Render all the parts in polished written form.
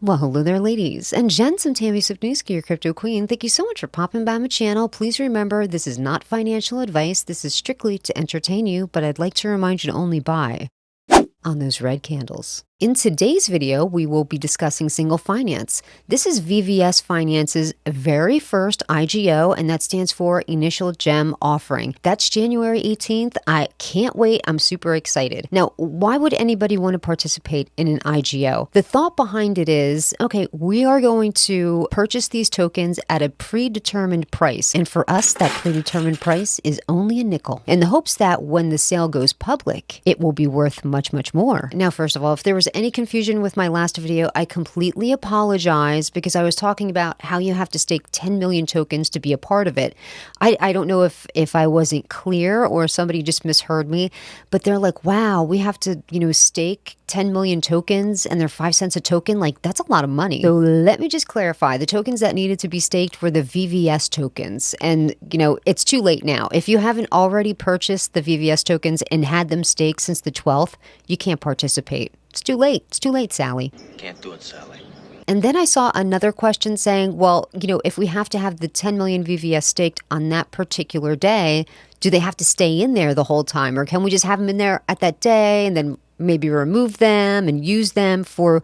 Well, hello there, ladies and gents. I'm Tammy Sipniewski, your crypto queen. Thank you so much for popping by my channel. Please remember, this is not financial advice. This is strictly to entertain you, but I'd like to remind you to only buy on those red candles. In today's video, we will be discussing Single Finance. This is VVS Finance's very first IGO, and that stands for Initial Gem Offering. That's January 18th. I can't wait. I'm super excited. Now, why would anybody want to participate in an IGO? The thought behind it is, okay, we are going to purchase these tokens at a predetermined price. And for us, that predetermined price is only a nickel, in the hopes that when the sale goes public, it will be worth much, much more. Now, first of all, if there was any confusion with my last video, I completely apologize, because I was talking about how you have to stake 10 million tokens to be a part of it. I don't know if I wasn't clear or somebody just misheard me, but they're like, wow, we have to, stake 10 million tokens and they're 5 cents a token. Like, that's a lot of money. So let me just clarify. The tokens that needed to be staked were the VVS tokens. And, it's too late now. If you haven't already purchased the VVS tokens and had them staked since the 12th, you can't participate. It's too late. It's too late, Sally. Can't do it, Sally. And then I saw another question saying, well, if we have to have the 10 million VVS staked on that particular day, do they have to stay in there the whole time? Or can we just have them in there at that day and then maybe remove them and use them for,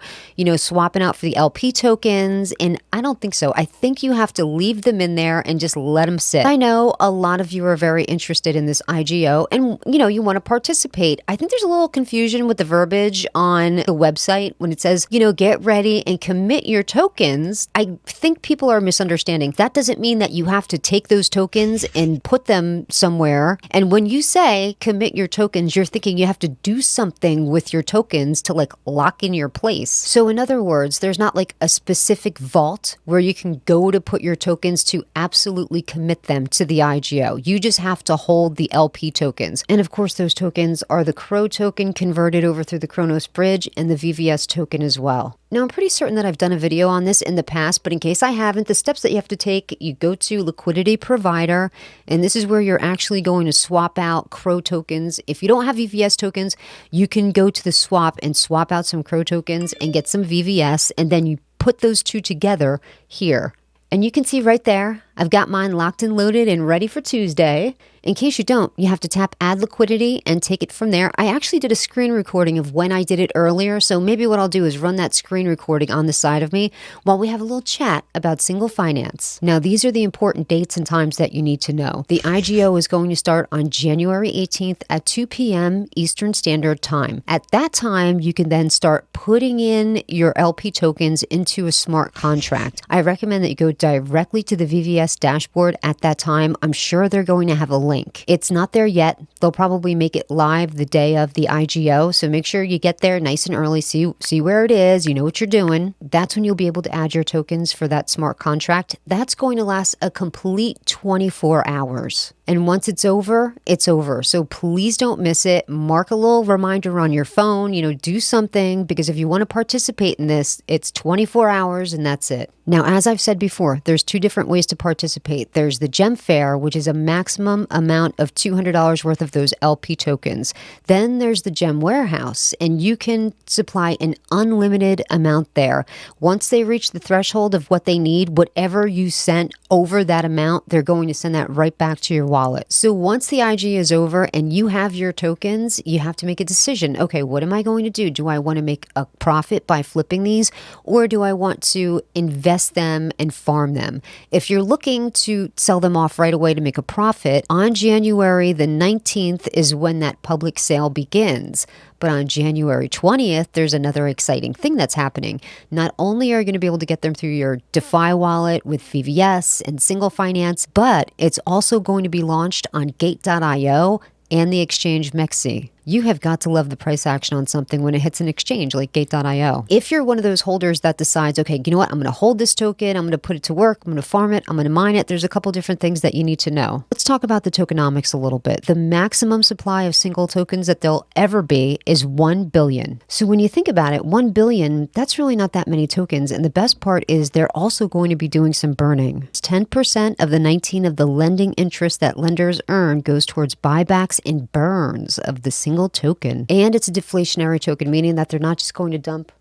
swapping out for the LP tokens? And I don't think so. I think you have to leave them in there and just let them sit. I know a lot of you are very interested in this IGO and, you want to participate. I think there's a little confusion with the verbiage on the website when it says, get ready and commit your tokens. I think people are misunderstanding. That doesn't mean that you have to take those tokens and put them somewhere. And when you say commit your tokens, you're thinking you have to do something with your tokens to lock in your place. So in other words, there's not a specific vault where you can go to put your tokens to absolutely commit them to the IGO. You just have to hold the LP tokens. And of course, those tokens are the CRO token converted over through the Kronos bridge and the VVS token as well. Now, I'm pretty certain that I've done a video on this in the past, but in case I haven't, the steps that you have to take, you go to liquidity provider, and this is where you're actually going to swap out CRO tokens. If you don't have VVS tokens, you can go to the swap and swap out some CRO tokens and get some VVS, and then you put those two together here. And you can see right there, I've got mine locked and loaded and ready for Tuesday. In case you don't, you have to tap add liquidity and take it from there. I actually did a screen recording of when I did it earlier, so maybe what I'll do is run that screen recording on the side of me while we have a little chat about Single Finance. Now, these are the important dates and times that you need to know. The IGO is going to start on January 18th at 2 p.m. Eastern Standard Time. At that time, you can then start putting in your LP tokens into a smart contract. I recommend that you go directly to the VVS dashboard at that time. I'm sure they're going to have a link. It's not there yet. They'll probably make it live the day of the IGO. So make sure you get there nice and early. See where it is. You know what you're doing. That's when you'll be able to add your tokens for that smart contract. That's going to last a complete 24 hours. And once it's over, it's over. So please don't miss it. Mark a little reminder on your phone, do something, because if you want to participate in this, it's 24 hours and that's it. Now, as I've said before, there's two different ways to participate. There's the Gem Fair, which is a maximum amount of $200 worth of those LP tokens. Then there's the Gem Warehouse, and you can supply an unlimited amount there. Once they reach the threshold of what they need, whatever you sent over that amount, they're going to send that right back to your wallet. So once the IG is over and you have your tokens, you have to make a decision. Okay, what am I going to do? Do I want to make a profit by flipping these, or do I want to invest them and farm them? If you're looking to sell them off right away to make a profit, on January the 19th is when that public sale begins. But on January 20th, there's another exciting thing that's happening. Not only are you going to be able to get them through your DeFi wallet with VVS and Single Finance, but it's also going to be launched on Gate.io and the exchange Mexi. You have got to love the price action on something when it hits an exchange like Gate.io. If you're one of those holders that decides, okay, you know what, I'm going to hold this token, I'm going to put it to work, I'm going to farm it, I'm going to mine it, there's a couple different things that you need to know. Let's talk about the tokenomics a little bit. The maximum supply of single tokens that there'll ever be is 1 billion. So when you think about it, 1 billion, that's really not that many tokens. And the best part is they're also going to be doing some burning. 10% of the 19 of the lending interest that lenders earn goes towards buybacks and burns of the single token. And it's a deflationary token, meaning that they're not just going to dump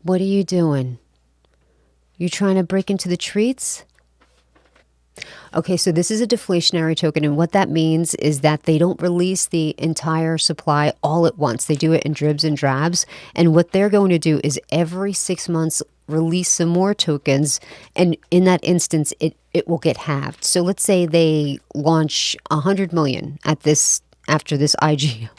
What are you doing? You trying to break into the treats? Okay, so this is a deflationary token, and what that means is that they don't release the entire supply all at once. They do it in dribs and drabs, and what they're going to do is every 6 months release some more tokens, and in that instance, it will get halved. So let's say they launch 100 million after this IGO.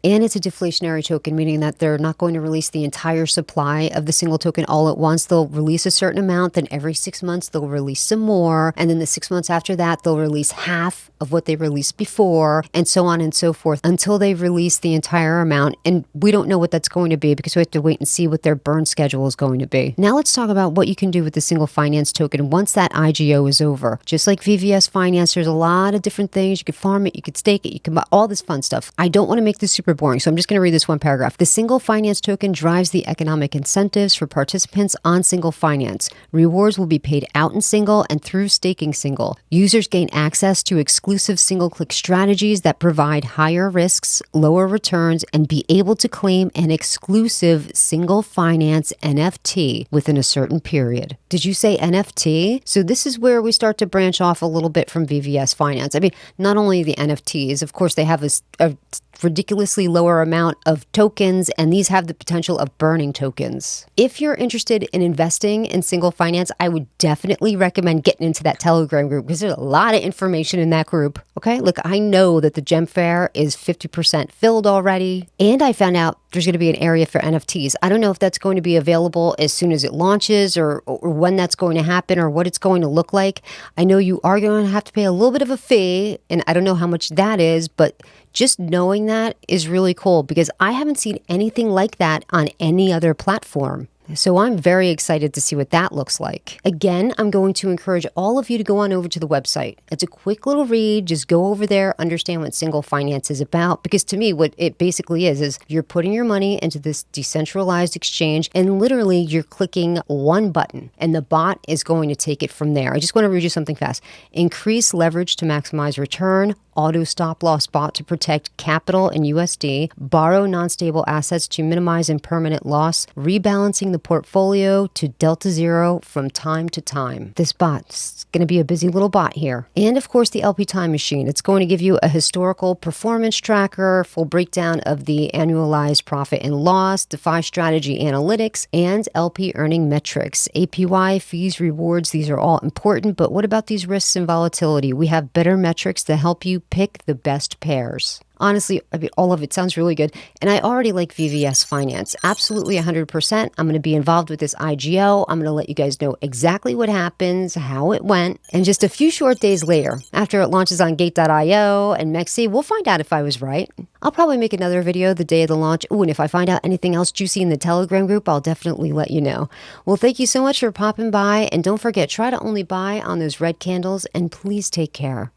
And it's a deflationary token, meaning that they're not going to release the entire supply of the single token all at once. They'll release a certain amount, then every 6 months they'll release some more, and then the 6 months after that they'll release half of what they released before, and so on and so forth until they've released the entire amount. And we don't know what that's going to be because we have to wait and see what their burn schedule is going to be. Now let's talk about what you can do with the single finance token once that IGO is over. Just like VVS Finance, there's a lot of different things. You could farm it, you could stake it, you can buy all this fun stuff. I don't want to make this super boring, so I'm just going to read this one paragraph. The single finance token drives the economic incentives for participants on single finance. Rewards will be paid out in single and through staking single. Users gain access to exclusive single-click strategies that provide higher risks, lower returns, and be able to claim an exclusive single finance NFT within a certain period. Did you say NFT? So this is where we start to branch off a little bit from VVS Finance. I mean, not only the NFTs, of course, they have a ridiculously lower amount of tokens, and these have the potential of burning tokens. If you're interested in investing in single finance, I would definitely recommend getting into that Telegram group because there's a lot of information in that group. Okay, look, I know that the gem fair is 50% filled already, and I found out there's going to be an area for NFTs. I don't know if that's going to be available as soon as it launches or when that's going to happen or what it's going to look like. I know you are going to have to pay a little bit of a fee, and I don't know how much that is, but just knowing that is really cool because I haven't seen anything like that on any other platform. So I'm very excited to see what that looks like. Again, I'm going to encourage all of you to go on over to the website. It's a quick little read. Just go over there, understand what single finance is about. Because to me, what it basically is you're putting your money into this decentralized exchange and literally you're clicking one button and the bot is going to take it from there. I just want to read you something fast. Increase leverage to maximize return. Auto stop loss bot to protect capital in USD, borrow non-stable assets to minimize impermanent loss, rebalancing the portfolio to delta zero from time to time. This bot's going to be a busy little bot here. And of course, the LP time machine. It's going to give you a historical performance tracker, full breakdown of the annualized profit and loss, DeFi strategy analytics, and LP earning metrics. APY, fees, rewards, these are all important, but what about these risks and volatility? We have better metrics to help you pick the best pairs. Honestly, I mean, all of it sounds really good. And I already like VVS Finance. Absolutely 100%. I'm going to be involved with this IGO. I'm going to let you guys know exactly what happens, how it went. And just a few short days later, after it launches on Gate.io and Mexi, we'll find out if I was right. I'll probably make another video the day of the launch. Ooh, and if I find out anything else juicy in the Telegram group, I'll definitely let you know. Well, thank you so much for popping by. And don't forget, try to only buy on those red candles. And please take care.